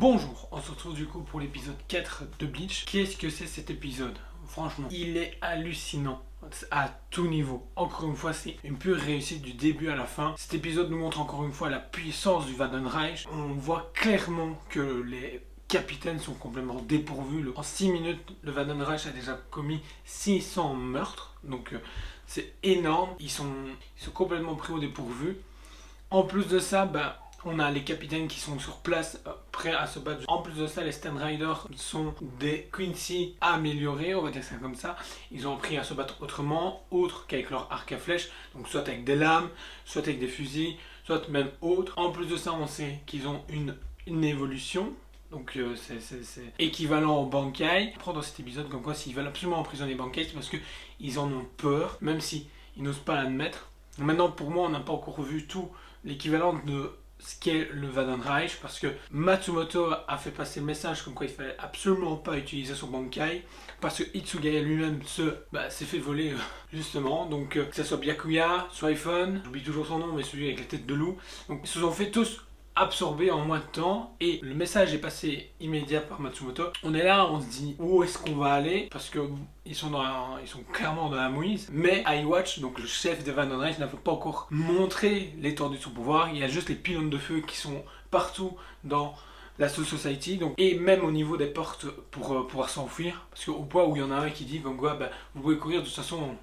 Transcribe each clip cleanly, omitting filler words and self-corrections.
Bonjour, on se retrouve du coup pour l'épisode 4 de Bleach. Qu'est-ce que c'est cet épisode? Franchement, il est hallucinant à tout niveau. Encore une fois, c'est une pure réussite du début à la fin. Cet épisode nous montre encore une fois la puissance du Vandenreich. On voit clairement que les capitaines sont complètement dépourvus. En 6 minutes, le Vandenreich a déjà commis 600 meurtres. Donc c'est énorme. Ils sont complètement pris au dépourvu. En plus de ça, on a les capitaines qui sont sur place, prêts à se battre. En plus de ça, les Stand Riders sont des Quincy améliorés, on va dire ça comme ça. Ils ont appris à se battre autrement, autre qu'avec leur arc à flèche. Donc soit avec des lames, soit avec des fusils, soit même autre. En plus de ça, on sait qu'ils ont une évolution. Donc c'est équivalent au Bankai. On prend dans cet épisode comme quoi s'ils veulent absolument emprisonner Bankai, c'est parce qu'ils en ont peur, même si ils n'osent pas l'admettre. Maintenant, pour moi, on n'a pas encore vu tout l'équivalent de ce qu'est le Vandenreich, parce que Matsumoto a fait passer le message comme quoi il fallait absolument pas utiliser son Bankai, parce que Hitsugaya lui-même s'est fait voler justement. Donc que ce soit Byakuya, Swaifun, j'oublie toujours son nom, mais celui avec la tête de loup, donc ils se sont fait tous absorbé en moins de temps et le message est passé immédiat par Matsumoto. On est là, on se dit où est-ce qu'on va aller, parce que ils sont clairement dans la mouise. Mais iWatch, donc le chef de Vandenreich, n'a pas encore montré l'étendue de son pouvoir. Il y a juste les pylônes de feu qui sont partout dans la Soul Society, donc, et même au niveau des portes pour pouvoir s'enfuir, parce qu'au point où il y en a un qui dit comme quoi vous pouvez courir de toute façon.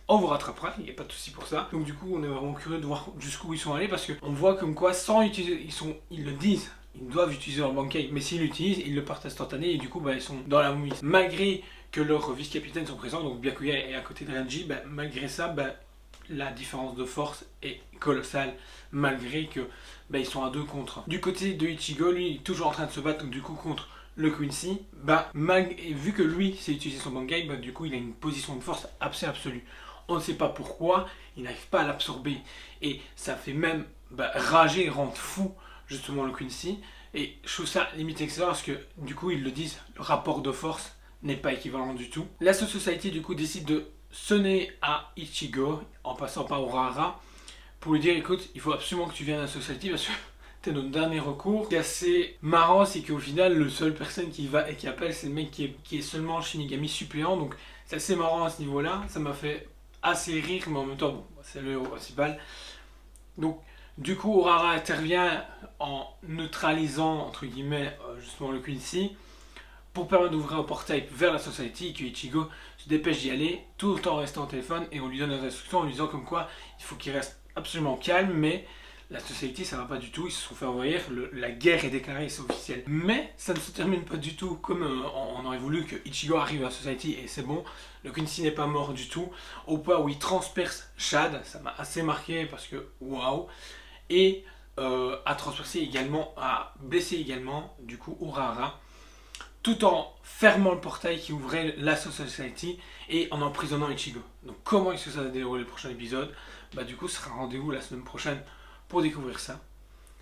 On vous rattrapera, il n'y a pas de souci pour ça. Donc du coup, on est vraiment curieux de voir jusqu'où ils sont allés, parce qu'on voit comme quoi, sans utiliser, ils le disent, ils doivent utiliser leur Bankai, mais s'ils l'utilisent, ils le partent instantané, et du coup, ils sont dans la mouise. Malgré que leurs vice-capitaines sont présents, donc Byakuya est à côté de Renji, malgré ça, la différence de force est colossale, malgré que ils sont à 2 contre 1. Du côté de Ichigo, lui, il est toujours en train de se battre, donc du coup, contre le Quincy, vu que lui sait utiliser son Bankai, du coup, il a une position de force assez absolue. On ne sait pas pourquoi, il n'arrive pas à l'absorber. Et ça fait même rager et rendre fou justement le Quincy. Et je trouve ça limite excellent parce que du coup ils le disent, le rapport de force n'est pas équivalent du tout. La Soul Society du coup décide de sonner à Ichigo en passant par Urahara pour lui dire écoute, il faut absolument que tu viennes à la Society parce que t'es notre dernier recours. Ce qui est assez marrant, c'est qu'au final, le seul personne qui va et qui appelle, c'est le mec qui est seulement Shinigami suppléant. Donc c'est assez marrant à ce niveau-là. Ça m'a fait assez rire, mais en même temps, c'est le héros principal. Donc, du coup, Urahara intervient en neutralisant, entre guillemets, justement le Quincy, pour permettre d'ouvrir un portail vers la Society, et que Ichigo se dépêche d'y aller, tout en restant au téléphone, et on lui donne des instructions en lui disant comme quoi il faut qu'il reste absolument calme, mais la Society ça va pas du tout, ils se sont fait envahir, la guerre est déclarée, c'est officiel. Mais ça ne se termine pas du tout comme on aurait voulu que Ichigo arrive à la Society et c'est bon. Le Quincy n'est pas mort du tout, au point où il transperce Shad, ça m'a assez marqué parce que waouh. Et a transpercé également, a blessé également du coup Urahara, tout en fermant le portail qui ouvrait la Soul Society et en emprisonnant Ichigo. Donc comment est-ce que ça va dérouler le prochain épisode? Du coup ce sera rendez-vous la semaine prochaine pour découvrir ça.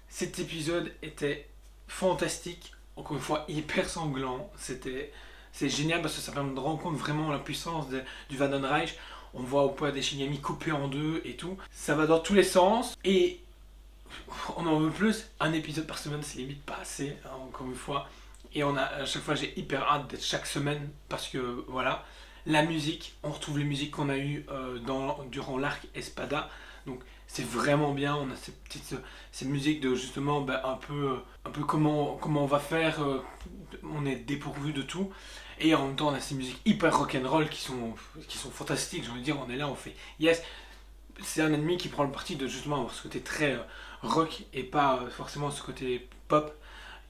Cet épisode était fantastique, encore une fois hyper sanglant, c'est génial parce que ça permet de rendre compte vraiment la puissance du Vandenreich. On voit au point des Shinigami coupés en deux et tout, ça va dans tous les sens et on en veut plus. Un épisode par semaine c'est limite pas assez, hein, encore une fois, et à chaque fois j'ai hyper hâte d'être chaque semaine parce que voilà, la musique, on retrouve les musiques qu'on a eues durant l'arc Espada. Donc c'est vraiment bien, on a ces musiques de justement un peu comment on va faire, on est dépourvu de tout. Et en même temps on a ces musiques hyper rock'n'roll qui sont fantastiques, j'ai envie de dire, on est là, on fait yes. C'est un ennemi qui prend le parti de justement avoir ce côté très rock et pas forcément ce côté pop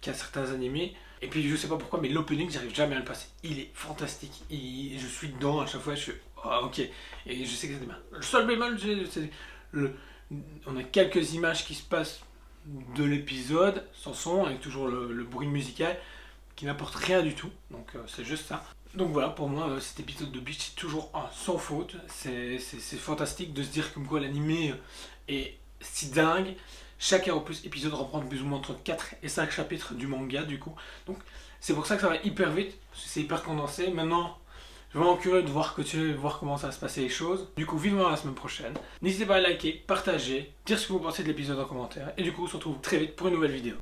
qu'a certains animés. Et puis je sais pas pourquoi mais l'opening j'arrive jamais à le passer, il est fantastique, je suis dedans à chaque fois, je suis ok, et je sais que c'est bien. Le seul bémol c'est on a quelques images qui se passent de l'épisode sans son, avec toujours le bruit musical qui n'apporte rien du tout, donc c'est juste ça. Donc voilà, pour moi cet épisode de Bleach c'est toujours sans faute, c'est fantastique de se dire comme quoi l'animé est si dingue. Chaque épisode reprend plus ou moins entre 4 et 5 chapitres du manga du coup, donc c'est pour ça que ça va hyper vite, parce que c'est hyper condensé. Maintenant je suis vraiment curieux de voir comment ça va se passer les choses. Du coup, vivement la semaine prochaine. N'hésitez pas à liker, partager, dire ce que vous pensez de l'épisode en commentaire. Et du coup, on se retrouve très vite pour une nouvelle vidéo.